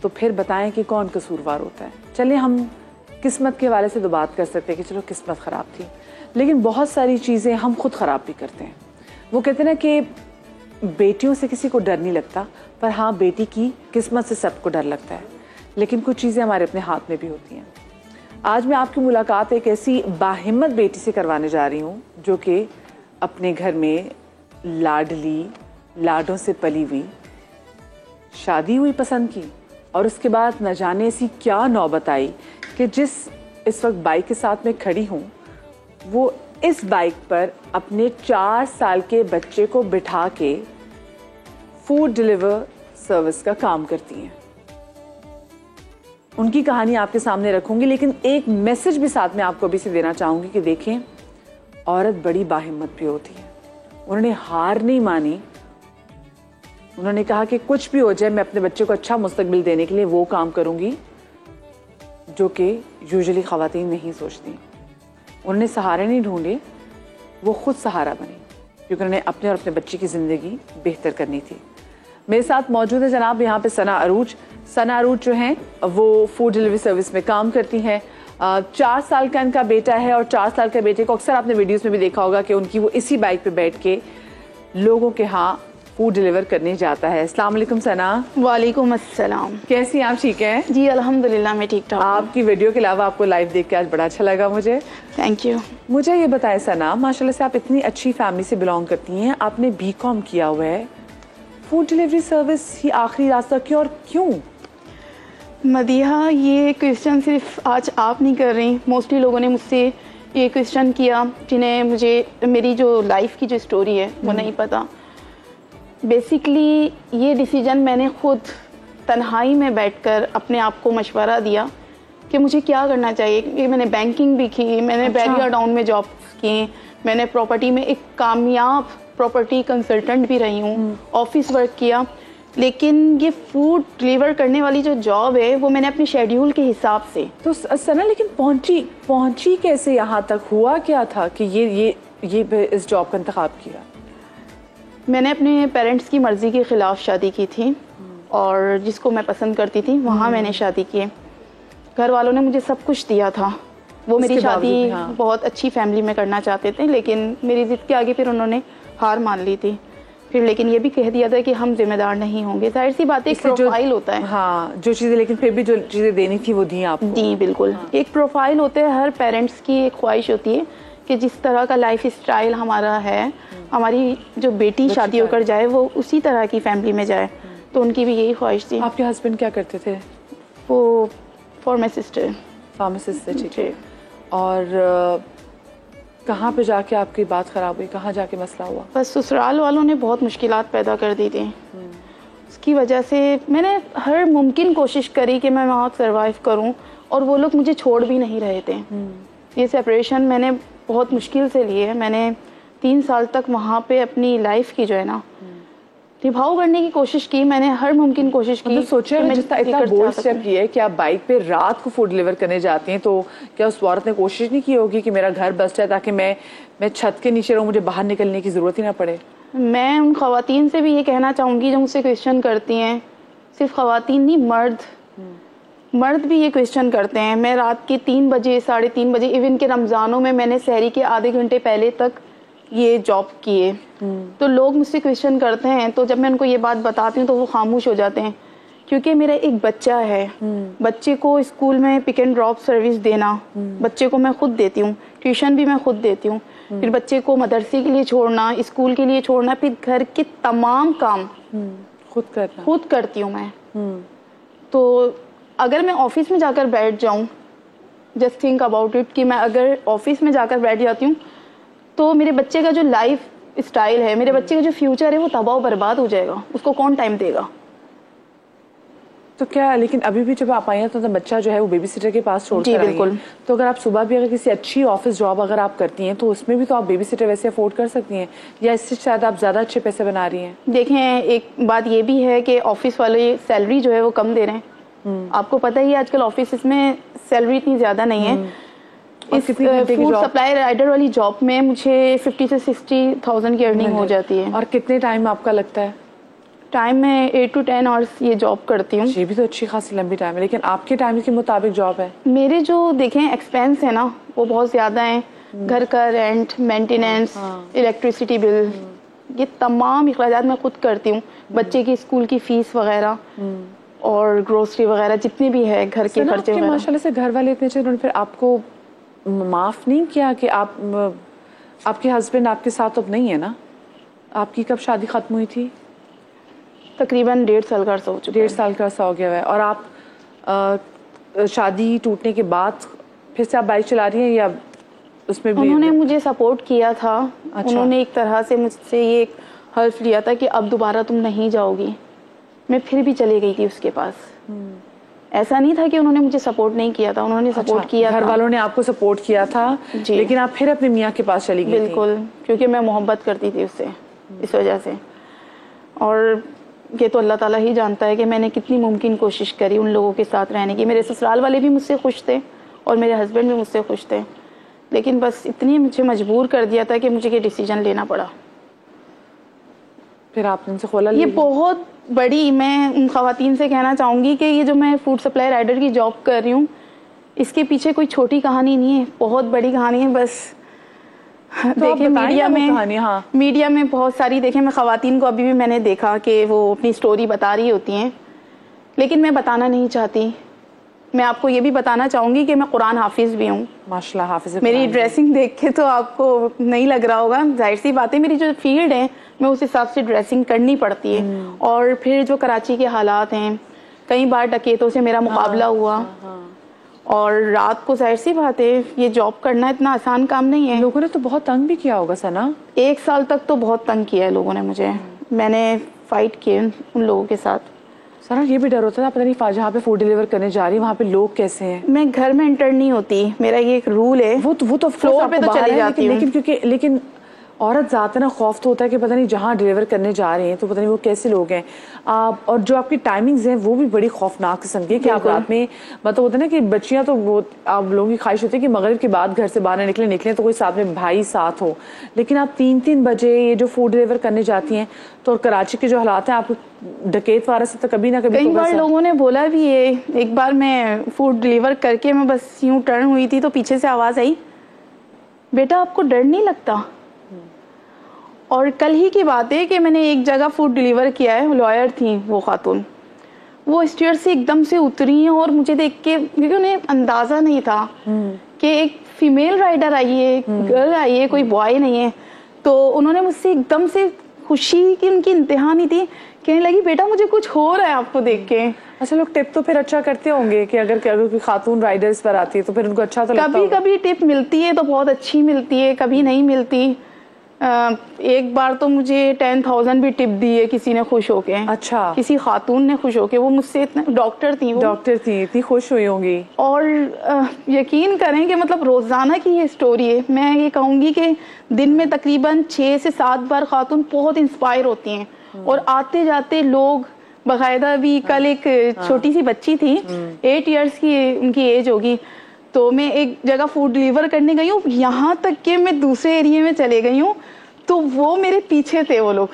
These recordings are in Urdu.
تو پھر بتائیں کہ کون قصوروار ہوتا ہے. چلیں ہم قسمت کے حوالے سے تو بات کر سکتے ہیں کہ چلو قسمت خراب تھی, لیکن بہت ساری چیزیں ہم خود خراب بھی کرتے ہیں. وہ کہتے ہیں نا کہ بیٹیوں سے کسی کو ڈر نہیں لگتا, پر ہاں بیٹی کی قسمت سے سب کو ڈر لگتا ہے. لیکن کچھ چیزیں ہمارے اپنے ہاتھ میں بھی ہوتی ہیں. آج میں آپ کی ملاقات ایک ایسی باہمت بیٹی سے کروانے جا رہی ہوں جو کہ اپنے گھر میں لاڈلی لاڈوں سے پلی ہوئی, شادی ہوئی پسند کی, اور اس کے بعد نہ جانے ایسی کیا نوبت آئی کہ جس اس وقت بائک کے ساتھ میں کھڑی ہوں وہ اس بائک پر اپنے 4 سال کے بچے کو بٹھا کے فوڈ ڈیلیور سروس کا کام کرتی ہیں. ان کی کہانی آپ کے سامنے رکھوں گی, لیکن ایک میسج بھی ساتھ میں آپ کو ابھی سے دینا چاہوں گی کہ دیکھیں عورت بڑی باہمت بھی ہوتی ہے. انہوں نے ہار نہیں مانی, انہوں نے کہا کہ کچھ بھی ہو جائے میں اپنے بچے کو اچھا مستقبل دینے کے لیے وہ کام کروں گی جو کہ یوزلی خواتین نہیں سوچتی. انہوں نے سہارے نہیں ڈھونڈے, وہ خود سہارا بنی کیونکہ انہوں نے اپنے اور اپنے بچے کی زندگی بہتر کرنی تھی. میرے ساتھ موجود ہے جناب یہاں پہ ثنا عروج. ثنا عروج جو ہیں وہ فوڈ ڈیلیوری سروس میں کام کرتی ہیں. 4 سال کا ان کا بیٹا ہے, اور 4 سال کے بیٹے کو اکثر آپ نے ویڈیوز میں بھی دیکھا ہوگا کہ ان کی وہ اسی بائک پہ بیٹھ کے لوگوں کے ہاں فوڈ ڈیلیور کرنے جاتا ہے. السلام علیکم ثنا. وعلیکم السلام. کیسی آپ, ٹھیک ہیں؟ جی الحمدللہ میں ٹھیک ٹھاک. آپ کی ویڈیو کے علاوہ آپ کو لائیو دیکھ کے آج بڑا اچھا لگا مجھے. Thank you. مجھے یہ بتائیں ثنا, ماشاءاللہ سے آپ اتنی اچھی فیملی سے بلانگ کرتی ہیں, آپ نے BCom کیا ہوا ہے, فوڈ ڈیلیوری سروس ہی آخری راستہ کیوں اور کیوں؟ مدیحہ یہ کویشچن صرف آج آپ نہیں کر رہی, موسٹلی لوگوں نے مجھ سے یہ کویشچن کیا جنہیں مجھے میری جو لائف کی جو اسٹوری ہے وہ نہیں پتا. بیسیکلی یہ ڈیسیجن میں نے خود تنہائی میں بیٹھ کر اپنے آپ کو مشورہ دیا کہ مجھے کیا کرنا چاہیے. کیونکہ میں نے بینکنگ بھی کی, میں نے بیریا ڈاؤن میں جاب کی, میں نے پراپرٹی میں ایک کامیاب پراپرٹی کنسلٹنٹ بھی رہی ہوں, آفس ورک کیا. لیکن یہ فوڈ ڈلیور کرنے والی جو جاب ہے وہ میں نے اپنی شیڈیول کے حساب سے. تو ثنا لیکن پہنچی کیسے یہاں تک, ہوا کیا تھا کہ یہ اس جاب کا انتخاب کیا؟ میں نے اپنے پیرنٹس کی مرضی کے خلاف شادی کی تھی, اور جس کو میں پسند کرتی تھی وہاں میں نے شادی کی. گھر والوں نے مجھے سب کچھ دیا تھا, وہ میری شادی بہت اچھی فیملی میں کرنا چاہتے تھے, لیکن میری ضد کے آگے پھر انہوں نے ہار مان لی تھی. پھر لیکن یہ بھی کہہ دیا تھا کہ ہم ذمہ دار نہیں ہوں گے. ظاہر سی بات ہے, ایک پروفائل ہوتا ہے. ہاں جو چیزیں, لیکن پھر بھی جو چیزیں دینی تھی وہ دی آپ کو. جی بالکل, ایک پروفائل ہوتا ہے, ہر پیرنٹس کی ایک خواہش ہوتی ہے کہ جس طرح کا لائف اسٹائل ہمارا ہے, ہماری جو بیٹی شادی ہو کر جائے وہ اسی طرح کی فیملی میں جائے. تو ان کی بھی یہی خواہش تھی. آپ کے ہسبینڈ کیا کرتے تھے؟ وہ فارماسسٹ تھے. ٹھیک ہے. اور کہاں پہ جا کے آپ کی بات خراب ہوئی, کہاں جا کے مسئلہ ہوا؟ بس سسرال والوں نے بہت مشکلات پیدا کر دی تھی. اس کی وجہ سے میں نے ہر ممکن کوشش کری کہ میں وہاں سروائیو کروں, اور وہ لوگ مجھے چھوڑ بھی نہیں رہے تھے. یہ سیپریشن میں نے بہت مشکل سے لی ہے. میں نے 3 سال تک وہاں پہ اپنی لائف کی جو ہے نا نبھاؤ کرنے کی کوشش کی. میں نے ہر ممکن کوشش کی. سوچے اتنا بولڈ اسٹیپ یہ ہے کہ آپ بائک پہ رات کو فوڈ ڈیلیور کرنے جاتی ہیں, تو کیا اس عورت نے کوشش نہیں کی ہوگی کہ میرا گھر بس جائے تاکہ میں چھت کے نیچے رہوں, مجھے باہر نکلنے کی ضرورت ہی نہ پڑے؟ میں ان خواتین سے بھی یہ کہنا چاہوں گی جو مجھ سے کویشچن کرتی ہیں, صرف خواتین نہیں, مرد بھی یہ کویشچن کرتے ہیں. میں رات کے 3 بجے 3:30 بجے, ایون کہ رمضانوں میں نے سحری کے آدھے گھنٹے پہلے تک یہ جاب کیے. تو لوگ مجھ سے کویشچن کرتے ہیں, تو جب میں ان کو یہ بات بتاتی ہوں تو وہ خاموش ہو جاتے ہیں. کیونکہ میرا ایک بچہ ہے, بچے کو اسکول میں پک اینڈ ڈراپ سروس دینا, بچے کو میں خود دیتی ہوں, ٹیوشن بھی میں خود دیتی ہوں, پھر بچے کو مدرسے کے لیے چھوڑنا, اسکول کے لیے چھوڑنا, پھر گھر کے تمام کام خود کرتی ہوں میں. تو اگر میں آفس میں جا کر بیٹھ جاؤں, جسٹ تھنک اباؤٹ اٹ کہ میں اگر آفس میں جا کر بیٹھ جاتی ہوں تو میرے بچے کا جو لائف اسٹائل ہے, میرے بچے کا جو فیوچر ہے وہ تباہ و برباد ہو جائے گا. اس کو کون ٹائم دے گا؟ تو کیا, لیکن ابھی بھی جب آپ آئی ہیں تو بچہ جو ہے وہ بیبی سیٹر کے پاس چھوڑ کر آئی ہیں, تو اگر آپ صبح بھی اگر کسی اچھی آفس جاب اگر آپ کرتی ہیں تو اس میں بھی تو آپ بیبی سیٹر ویسے افورڈ کر سکتی ہیں, یا اس سے شاید آپ زیادہ اچھے پیسے بنا رہی ہیں؟ دیکھیں, ایک بات یہ بھی ہے کہ آفس والے سیلری جو ہے وہ کم دے رہے ہیں. آپ کو پتہ ہی آج کل آفس میں سیلری اتنی زیادہ نہیں ہے. اس فوڈ سپلائی رائڈر والی جاب میں مجھے 50 سے 60,000 کی ارننگ ہو جاتی ہے. اور کتنے ٹائم آپ کا لگتا ہے؟ ٹائم میں 8 to 10 آورس یہ جاب کرتی ہوں. یہ بھی تو اچھی خاصی لمبی ٹائم ہے, لیکن آپ کے ٹائم کے مطابق جاب ہے. میرے جو دیکھیں ایکسپینس ہے نا وہ بہت زیادہ ہیں. گھر کا رینٹ, مینٹیننس, الیکٹریسٹی بل, یہ تمام اخراجات میں خود کرتی ہوں. بچے کی اسکول کی فیس وغیرہ اور گروسری وغیرہ جتنے بھی ہے گھر کے خرچے وغیرہ. ماشاءاللہ سے گھر والے اتنے اچھے, انہوں نے پھر آپ کو معاف نہیں کیا کہ آپ کے ہسبینڈ آپ کے ساتھ اب نہیں ہے نا؟ آپ کی کب شادی ختم ہوئی تھی؟ تقریباً 1.5 سال کا عرصہ ہو چکا ہے. 1.5 سال کا عرصہ ہو گیا ہے. اور آپ شادی ٹوٹنے کے بعد پھر سے آپ بائک چلا رہی ہیں یا اس میں بھی؟ انہوں نے مجھے سپورٹ کیا تھا. انہوں نے ایک طرح سے مجھ سے یہ حلف لیا تھا کہ اب دوبارہ تم نہیں جاؤ گی. میں پھر بھی چلی گئی تھی اس کے پاس. ایسا نہیں تھا کہ انہوں نے مجھے سپورٹ نہیں کیا تھا, انہوں نے سپورٹ کیا تھا. گھر والوں نے آپ کو سپورٹ کیا تھا لیکن آپ پھر اپنے میاں کے پاس چلی گئی تھی. بالکل, کیونکہ میں محبت کرتی تھی اس سے, اس وجہ سے. اور یہ تو اللہ تعالیٰ ہی جانتا ہے کہ میں نے کتنی ممکن کوشش کری ان لوگوں کے ساتھ رہنے کی. میرے سسرال والے بھی مجھ سے خوش تھے اور میرے ہسبینڈ بھی مجھ سے خوش تھے, لیکن بس اتنی مجھے مجبور کر دیا تھا کہ مجھے یہ ڈیسیجن لینا پڑا. پھر آپ نے ان سے کھولا. یہ بہت بڑی, میں ان خواتین سے کہنا چاہوں گی کہ یہ جو میں فوڈ سپلائی رائڈر کی جاب کر رہی ہوں اس کے پیچھے کوئی چھوٹی کہانی نہیں ہے, بہت بڑی کہانی ہے. بس دیکھیں میڈیا میں بہت ساری, دیکھیں میں خواتین کو ابھی بھی میں نے دیکھا کہ وہ اپنی سٹوری بتا رہی ہوتی ہیں, لیکن میں بتانا نہیں چاہتی. میں آپ کو یہ بھی بتانا چاہوں گی کہ میں قرآن حافظ بھی ہوں. ماشاءاللہ حافظ. میری ڈریسنگ دیکھ کے تو آپ کو نہیں لگ رہا ہوگا, ظاہر سی بات ہے میری جو فیلڈ ہے میں اس حساب سے ڈریسنگ کرنی پڑتی ہے. اور پھر جو کراچی کے حالات ہیں, کئی بار ڈکیتوں سے میرا مقابلہ ہوا, اور رات کو ظاہر سی بات ہے یہ جاب کرنا اتنا آسان کام نہیں ہے. لوگوں نے تو بہت تنگ بھی کیا ہوگا سنا. 1 سال تک تو بہت تنگ کیا ہے لوگوں نے مجھے. میں نے فائٹ کیے ان لوگوں کے ساتھ. سر یہ بھی ڈر ہوتا تھا پتہ نہیں جہاں پہ فوڈ ڈیلیور کرنے جا رہی ہے وہاں پہ لوگ کیسے ہیں. میں گھر میں انٹر نہیں ہوتی, میرا یہ ایک رول ہے. وہ تو فلور پہ تو چلی جاتی ہوں, لیکن عورت ذات نا خوف تو ہوتا ہے کہ پتہ نہیں جہاں ڈیلیور کرنے جا رہے ہیں تو پتہ نہیں وہ کیسے لوگ ہیں. اور جو آپ کی ٹائمنگز ہیں وہ بھی بڑی خوفناک قسم کی ہے کہ آپ رات میں, مطلب ہوتا ہے نا کہ بچیاں تو وہ آپ لوگوں کی خواہش ہوتی ہے کہ مغرب کے بعد گھر سے باہر نکلیں تو کوئی ساتھ میں بھائی ساتھ ہو, لیکن آپ 3 بجے یہ جو فوڈ ڈیلیور کرنے جاتی ہیں تو کراچی کے جو حالات ہیں آپ ڈکیت وارہ سے تو کبھی نہ کبھی. کئی بار لوگوں نے بولا بھی ہے. ایک بار میں فوڈ ڈیلیور کر کے میں بس یوں ٹرن ہوئی تھی تو پیچھے سے آواز آئی, بیٹا آپ کو ڈر نہیں لگتا؟ اور کل ہی کی بات ہے کہ میں نے ایک جگہ فوڈ ڈیلیور کیا ہے, لائر تھیں وہ خاتون, وہ اسٹیئر سے ایک دم سے اتری ہیں اور مجھے دیکھ کے, کیونکہ انہیں اندازہ نہیں تھا کہ ایک فیمیل رائڈر آئی ہے, گرل آئی ہے, کوئی بوائے نہیں ہے. تو انہوں نے مجھ سے ایک دم سے خوشی کی ان کی انتہا نہیں تھی, کہنے لگی بیٹا مجھے کچھ ہو رہا ہے آپ کو دیکھ کے. اچھا لوگ ٹپ تو پھر اچھا کرتے ہوں گے کہ اگر کوئی خاتون رائڈرز پر آتی ہے تو پھر ان کو اچھا تو لگتا ہوگا. کبھی ٹپ ملتی ہے تو بہت اچھی ملتی ہے, کبھی نہیں ملتی. ایک بار تو مجھے 10,000 بھی ٹپ دی ہے کسی نے خوش ہو کے. اچھا, کسی خاتون نے خوش ہو کے, وہ مجھ سے ڈاکٹر تھی اتنی خوش ہوئی ہوں گی. اور یقین کریں کہ مطلب روزانہ کی یہ سٹوری ہے. میں یہ کہوں گی کہ دن میں تقریباً 6 سے 7 بار خاتون بہت انسپائر ہوتی ہیں, اور آتے جاتے لوگ باقاعدہ بھی. کل ایک چھوٹی سی بچی تھی 8 ایئرس کی ان کی ایج ہوگی, تو میں ایک جگہ فوڈ ڈیلیور کرنے گئی ہوں, یہاں تک کہ میں دوسرے ایریے میں چلے گئی ہوں تو وہ میرے پیچھے تھے وہ لوگ,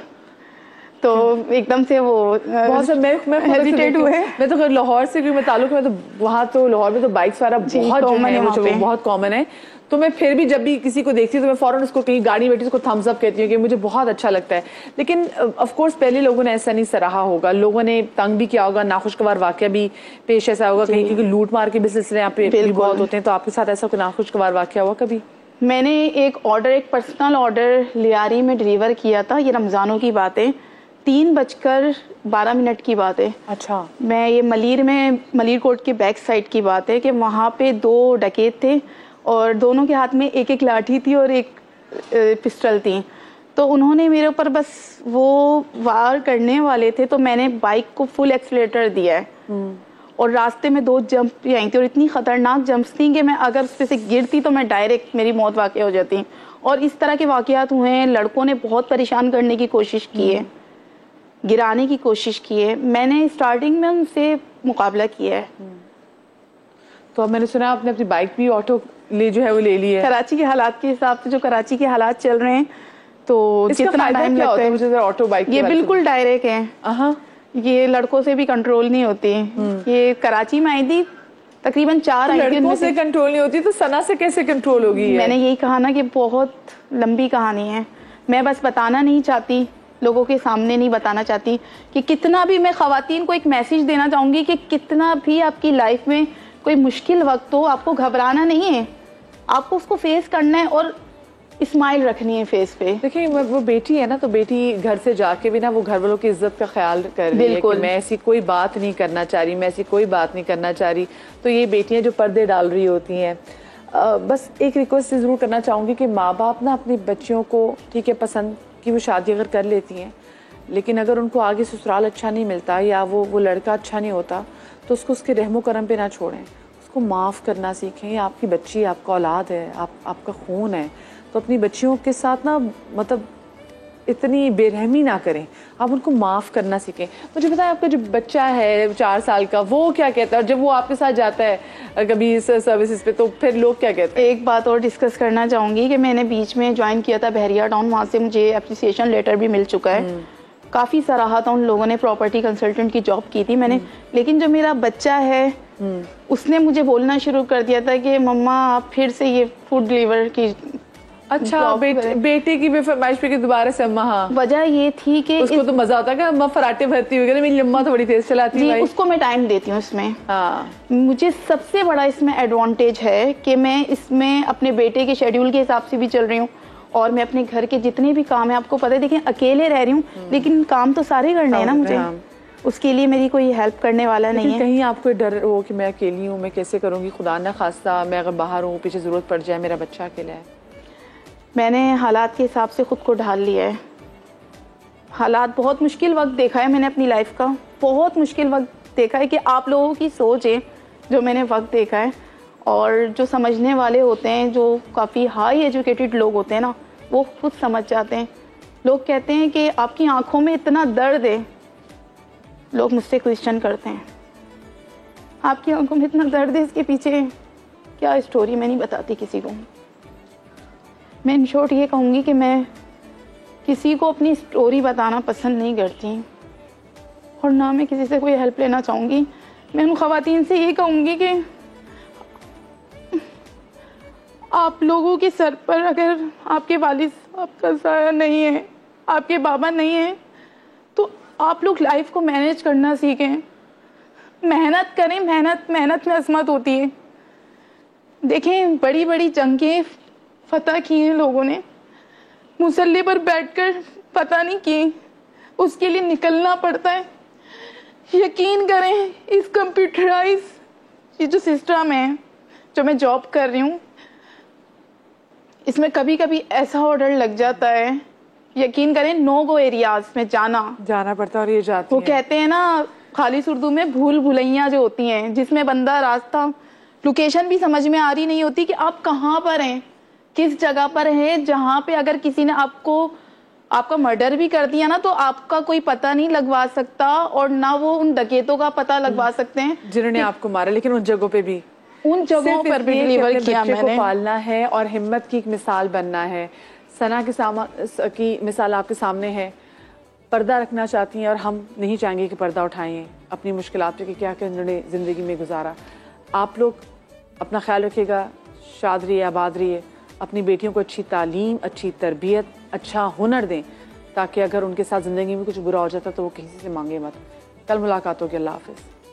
تو ایک دم سے وہ ہیزیٹیٹ ہوئے. میں تو لاہور سے میں تعلق میں تو وہاں تو لاہور میں تو بائکس والا بہت کامن ہے, تو میں پھر بھی جب بھی کسی کو دیکھتی ہوں تو میں فوراً اس کو کہیں گاڑی بیٹھی اس کو تھمز اپ کہتی ہوں کہ مجھے بہت اچھا لگتا ہے. لیکن آف کورس پہلے لوگوں نے ایسا نہیں سراہا ہوگا, لوگوں نے تنگ بھی کیا ہوگا, ناخوشگوار واقعہ بھی پیش ایسا ہوگا کہیں, کیونکہ لوٹ مار کے بھی سلسلے یہاں پہ بہت ہوتے ہیں. تو آپ کے ساتھ ایسا کوئی ناخوشگوار واقعہ ہوا کبھی؟ میں نے ایک پرسنل آرڈر لیاری میں ڈیلیور کیا تھا, یہ رمضانوں کی بات ہے, 3:12 کی بات ہے. اچھا. میں یہ ملیر کوٹ کے بیک سائڈ کی بات ہے کہ وہاں پہ 2 ڈکیت تھے اور دونوں کے ہاتھ میں ایک لاٹھی تھی اور ایک پسٹل تھی. تو انہوں نے میرے اوپر بس وہ وار کرنے والے تھے, تو میں نے بائک کو فل ایکسیلیٹر دیا ہے, اور راستے میں 2 جمپ آئی تھی اور اتنی خطرناک جمپس تھیں کہ میں اگر اس پہ سے گرتی تو میں ڈائریکٹ میری موت واقع ہو جاتی. اور اس طرح کے واقعات ہوئے ہیں, لڑکوں نے بہت پریشان کرنے کی کوشش کی ہے, گرانے کی کوشش کی ہے. میں نے اسٹارٹنگ میں ان سے مقابلہ کیا ہے. تو اب میں نے سنا آپ نے اپنی بائک بھی آٹو جو ہے وہ لے لی ہے. کراچی کے حالات کے حساب سے جو کراچی کے حالات چل رہے ہیں تو جتنا ٹائم لگتا ہے مجھے آٹو بائک یہ بالکل ڈائریکٹ ہے, یہ لڑکوں سے بھی کنٹرول نہیں ہوتی. یہ کراچی میں آئی تھی تقریباً 4 آئی تھی. لڑکوں سے کنٹرول نہیں ہوتی تو ثنا سے کیسے کنٹرول ہوگی؟ میں نے یہی کہا نا کہ بہت لمبی کہانی ہے, میں بس بتانا نہیں چاہتی, لوگوں کے سامنے نہیں بتانا چاہتی کہ کتنا بھی میں خواتین کو ایک میسج دینا چاہوں گی کہ کتنا بھی آپ کی لائف میں کوئی مشکل وقت ہو, آپ کو گھبرانا نہیں ہے, آپ کو اس کو فیس کرنا ہے اور اسمائل رکھنی ہے فیس پہ. دیکھیں وہ بیٹی ہے نا, تو بیٹی گھر سے جا کے بھی نا وہ گھر والوں کی عزت کا خیال کر رہی ہے کہ میں ایسی کوئی بات نہیں کرنا چاہ رہی, میں ایسی کوئی بات نہیں کرنا چاہ رہی. تو یہ بیٹیاں جو پردے ڈال رہی ہوتی ہیں, بس ایک ریکویسٹ ضرور کرنا چاہوں گی کہ ماں باپ نا اپنی بچیوں کو ٹھیک ہے پسند کی وہ شادی اگر کر لیتی ہیں, لیکن اگر ان کو آگے سسرال اچھا نہیں ملتا یا وہ لڑکا اچھا نہیں ہوتا تو اس کو اس کے رحم و کرم پہ نہ چھوڑیں, اس کو معاف کرنا سیکھیں. یہ آپ کی بچی, آپ کا اولاد ہے, آپ کا خون ہے, تو اپنی بچیوں کے ساتھ نا مطلب اتنی بے رحمی نہ کریں, آپ ان کو معاف کرنا سیکھیں. مجھے بتائیں آپ کا جو بچہ ہے 4 سال کا, وہ کیا کہتا ہے, اور جب وہ آپ کے ساتھ جاتا ہے کبھی سروسز پہ تو پھر لوگ کیا کہتے ہیں؟ ایک بات اور ڈسکس کرنا چاہوں گی کہ میں نے بیچ میں جوائن کیا تھا بحریہ ٹاؤن, وہاں سے مجھے اپریسیشن لیٹر بھی مل چکا ہے. کافی سراہا تھا ان لوگوں نے, پراپرٹی کنسلٹنٹ کی جاب کی تھی میں نے, لیکن جو میرا بچہ ہے اس نے مجھے بولنا شروع کر دیا تھا کہ مما آپ پھر سے یہ فوڈ ڈلیور کی. اچھا, بیٹے کی بھی فرمائش پہ کہ دوبارہ سے اماں. ہاں, وجہ یہ تھی کہ اس کو تو مزہ آتا ہے کہ اماں فراٹے بھرتی ہوئی, میری اماں تھوڑی تیز چلاتی ہے. اس کو میں ٹائم دیتی ہوں اس میں. ہاں, مجھے سب سے بڑا اس میں ایڈوانٹیج ہے کہ میں اس میں اپنے بیٹے کے شیڈیول کے حساب سے بھی چل رہی ہوں, اور میں اپنے گھر کے جتنے بھی کام ہیں, آپ کو پتہ ہے دیکھیں اکیلے رہ رہی ہوں لیکن کام تو سارے کرنے ہیں نا مجھے, اس کے لیے میری کوئی ہیلپ کرنے والا نہیں ہے. کہیں آپ کو ڈر ہو کہ میں اکیلی ہوں, میں کیسے کروں گی, خدا نہ خواستہ میں اگر باہر ہوں پیچھے ضرورت پڑ جائے, میرا بچہ اکیلا ہے؟ میں نے حالات کے حساب سے خود کو ڈھال لیا ہے. حالات, بہت مشکل وقت دیکھا ہے میں نے اپنی لائف کا, بہت مشکل وقت دیکھا ہے کہ آپ لوگوں کی سوچ ہے جو میں نے وقت دیکھا ہے, اور جو سمجھنے والے ہوتے ہیں, جو کافی ہائی ایجوکیٹڈ لوگ ہوتے ہیں نا, وہ خود سمجھ جاتے ہیں. لوگ کہتے ہیں کہ آپ کی آنکھوں میں اتنا درد ہے, لوگ مجھ سے کویسچن کرتے ہیں آپ کی آنکھوں میں اتنا درد ہے, اس کے پیچھے کیا اسٹوری, میں نہیں بتاتی کسی کو. میں ان شارٹ یہ کہوں گی کہ میں کسی کو اپنی اسٹوری بتانا پسند نہیں کرتی, اور نہ میں کسی سے کوئی ہیلپ لینا چاہوں گی. میں ان خواتین سے یہ کہوں گی کہ آپ لوگوں کے سر پر اگر آپ کے والد صاحب کا سایہ نہیں ہے, آپ کے بابا نہیں ہیں, تو آپ لوگ لائف کو مینیج کرنا سیکھیں, محنت کریں. محنت میں عظمت ہوتی ہے. دیکھیں بڑی بڑی جنگیں فتح کی ہیں لوگوں نے, مسلح پر بیٹھ کر فتح نہیں کی, اس کے لیے نکلنا پڑتا ہے. یقین کریں اس کمپیوٹرائز یہ جو سسٹم ہے جو میں جاب کر رہی ہوں, اس میں کبھی کبھی ایسا آرڈر لگ جاتا ہے, یقین کریں نو گو ایریاز میں جانا پڑتا ہے, اور یہ جاتی وہ کہتے ہیں نا خالص اردو میں بھول بھلائیاں جو ہوتی ہیں, جس میں بندہ راستہ لوکیشن بھی سمجھ میں آ رہی نہیں ہوتی کہ آپ کہاں پر ہیں, کس جگہ پر ہیں, جہاں پہ اگر کسی نے آپ کا مرڈر بھی کر دیا نا تو آپ کا کوئی پتہ نہیں لگوا سکتا, اور نہ وہ ان ڈکیتوں کا پتہ لگوا سکتے ہیں جنہوں نے آپ کو مارا. لیکن ان جگہوں پہ بھی, ان جگہوں پر بھی ڈیلیور کیا میں نے. پالنا ہے اور ہمت کی ایک مثال بننا ہے. ثنا کی مثال آپ کے سامنے ہے, پردہ رکھنا چاہتی ہیں, اور ہم نہیں چاہیں گے کہ پردہ اٹھائیں اپنی مشکلات پہ کہ کیا کہ انہوں نے زندگی میں گزارا. آپ لوگ اپنا خیال رکھیے گا, شاد رہیے, آباد رہیے, اپنی بیٹیوں کو اچھی تعلیم, اچھی تربیت, اچھا ہنر دیں, تاکہ اگر ان کے ساتھ زندگی میں کچھ برا ہو جاتا تو وہ کسی سے مانگے مت. کل ملاقات ہوگی. اللہ حافظ.